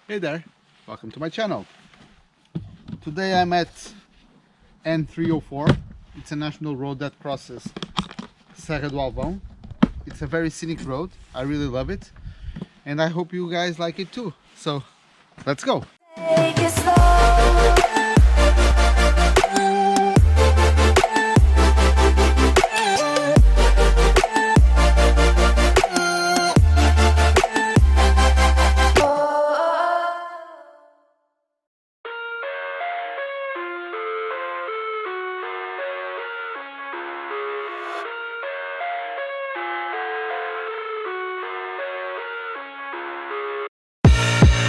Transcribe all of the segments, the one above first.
Hey there, welcome to my channel. Today I'm at N304. It's a national road that crosses Serra do Alvão. It's a very scenic road. I really love it, and I hope you guys like it too. So let's go. Take it slow.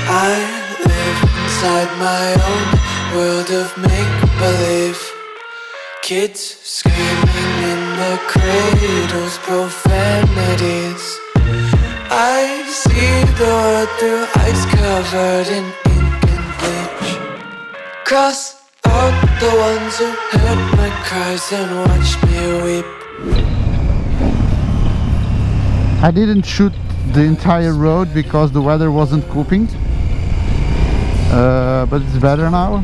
I live inside my own world of make-believe. Kids screaming in the cradles, profanities. I see the world through ice covered in ink and bleach. Cross out the ones who heard my cries and watched me weep. I didn't shoot the entire road because the weather wasn't coping. But it's better now.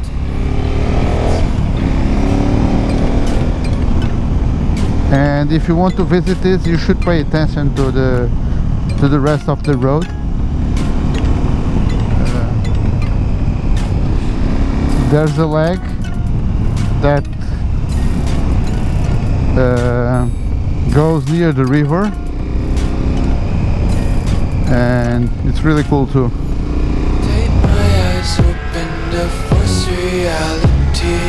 And if you want to visit this, you should pay attention to the rest of the road. There's a lake that goes near the river, and it's really cool too. To force reality.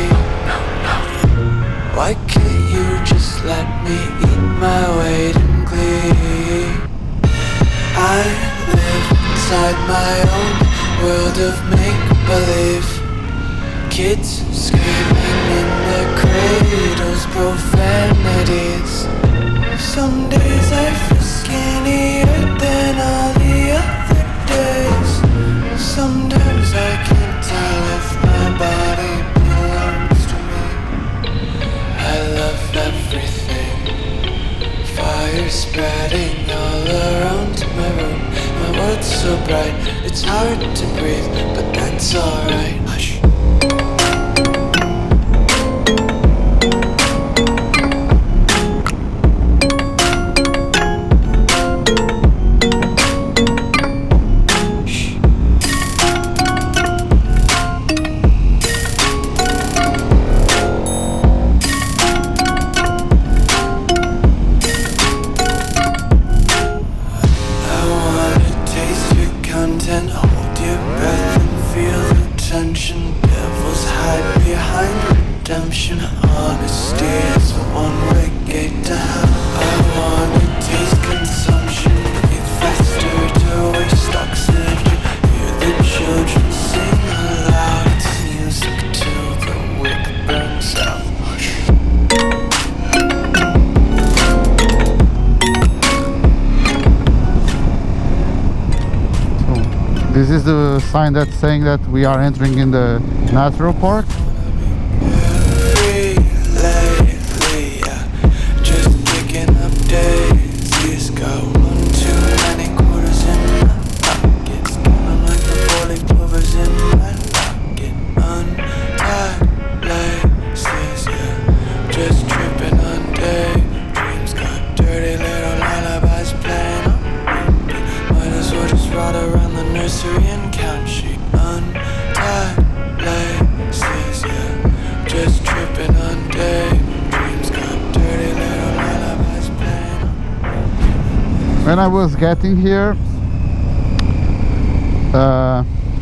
Why can't you just let me eat my weight in glee? I live inside my own world of make-believe. Kids screaming in their cradles, profanities. Some days I feel skinnier than all the other days. Sometimes I can't tell if my body belongs to me. I love everything. Fire spreading all around my room. My world's so bright, it's hard to breathe, but that's alright. Hush. Hold your breath and feel the tension. Devils hide behind redemption. Honesty is a one-way gate to hell. I wanna taste consumption. Breathe faster to waste oxygen. Hear the children sing aloud. It's music till the wick burns out. This is the sign that's saying that we are entering in the natural park. Lately, just picking up daisies. Got one too many quarters in my pockets. Counting like the four-leaf clovers in my pocket. Untied laces, yeah. Just tripping on daydreams. Got dirty little lullabies playing on repeat. Might as well just ride around the nursery and count sheep. Untied laces, yeah. Just tripping on daydreams. Got dirty little lullabies playing on. When I was getting here,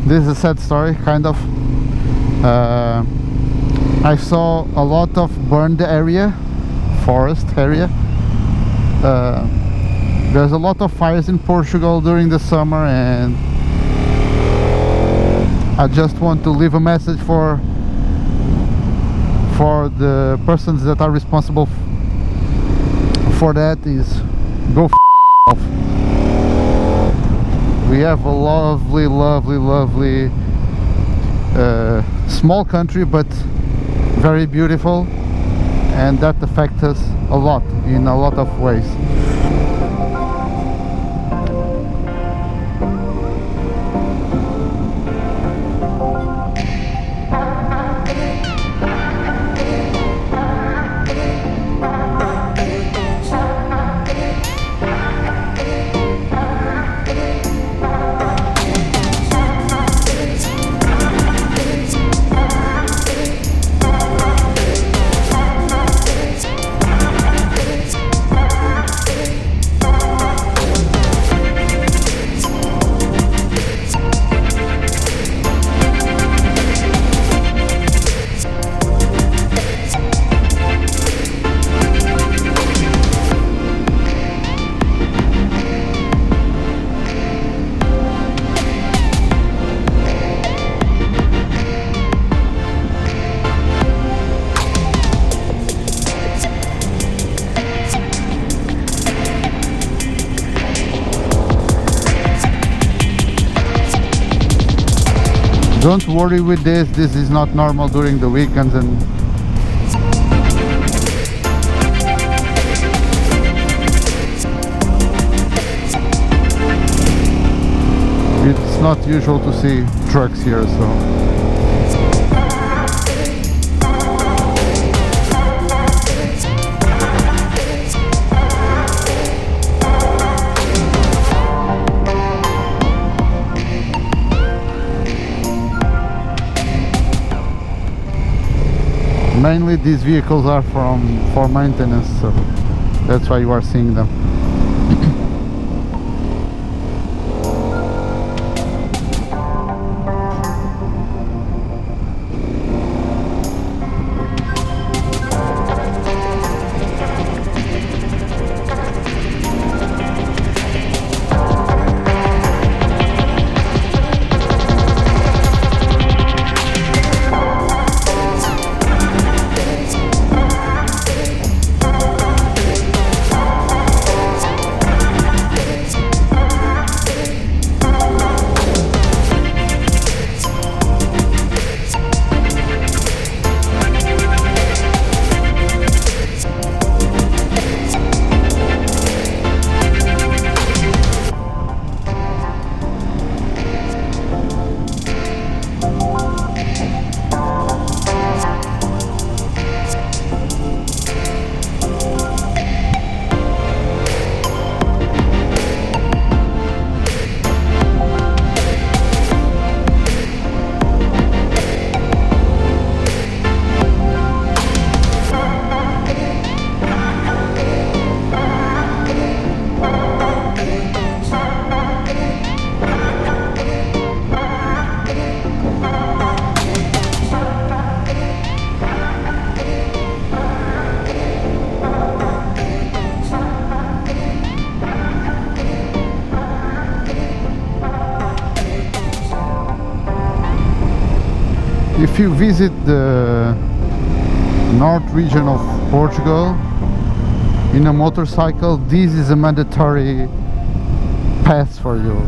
this is a sad story, kind of. I saw a lot of burned area, forest area. There's a lot of fires in Portugal during the summer, and I just want to leave a message for the persons that are responsible for that is go off. We have a lovely small country, but very beautiful, and that affects us a lot in a lot of ways. Don't worry with this, this is not normal during the weekends and it's not usual to see trucks here, so mainly these vehicles are for maintenance, so that's why you are seeing them. If you visit the north region of Portugal in a motorcycle, this is a mandatory pass for you.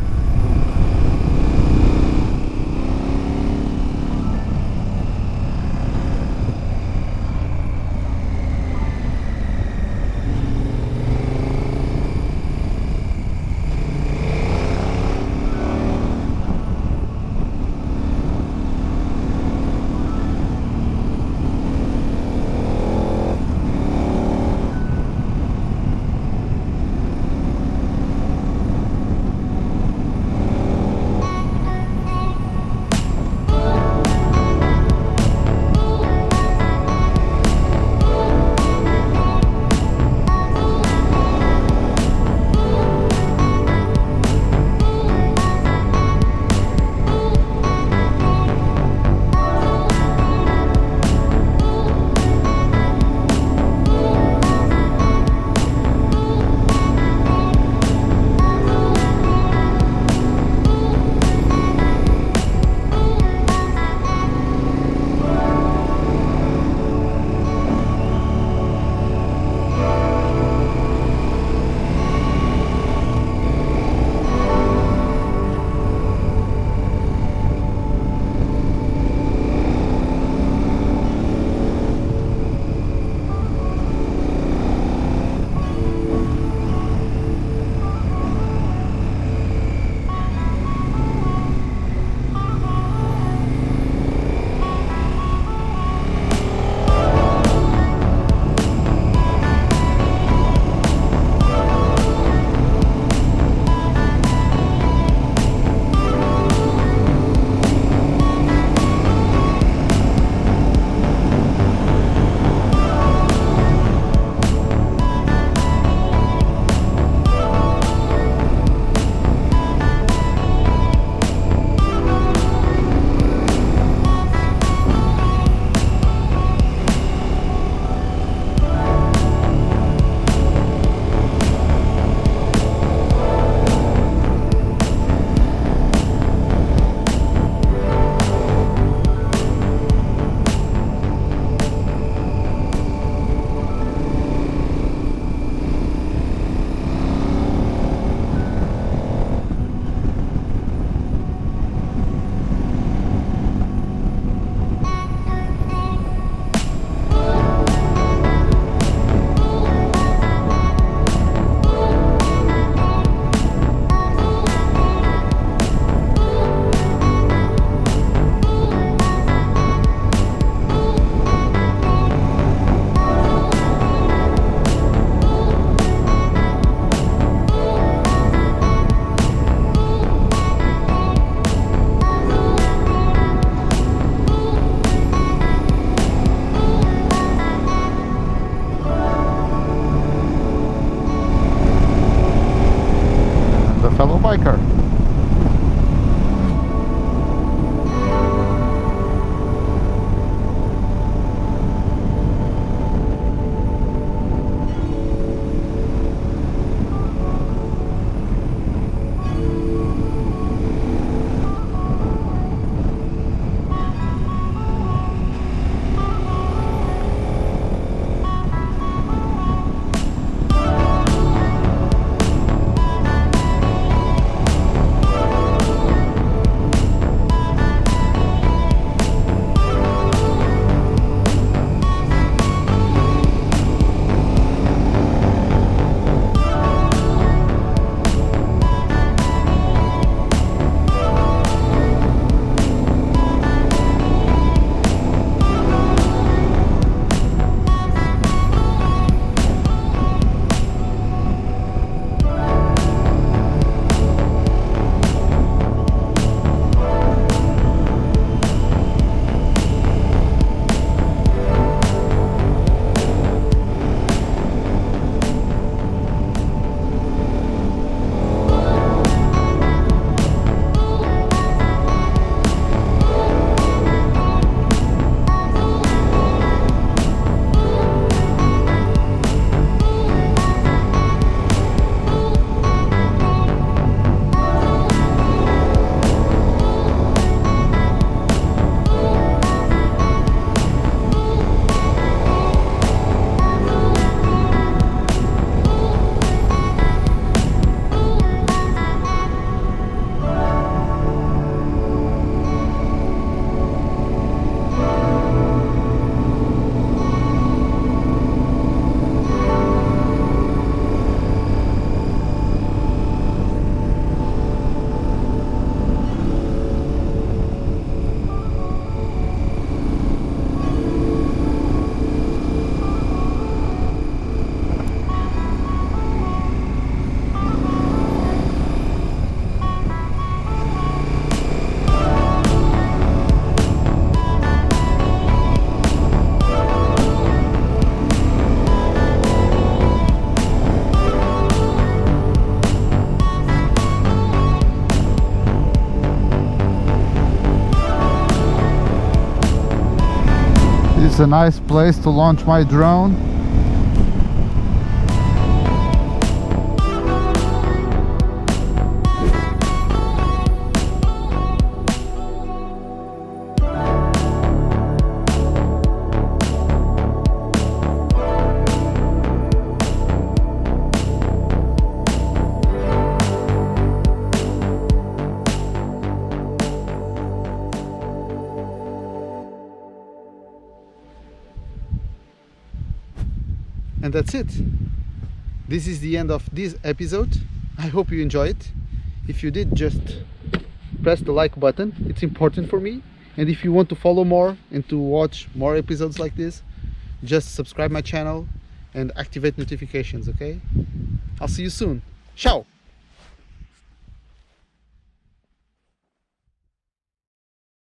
biker. It's a nice place to launch my drone. And that's it. This is the end of this episode. I hope you enjoyed it. If you did, just press the like button. It's important for me. And if you want to follow more and to watch more episodes like this, just subscribe my channel and activate notifications, okay? I'll see you soon. Ciao!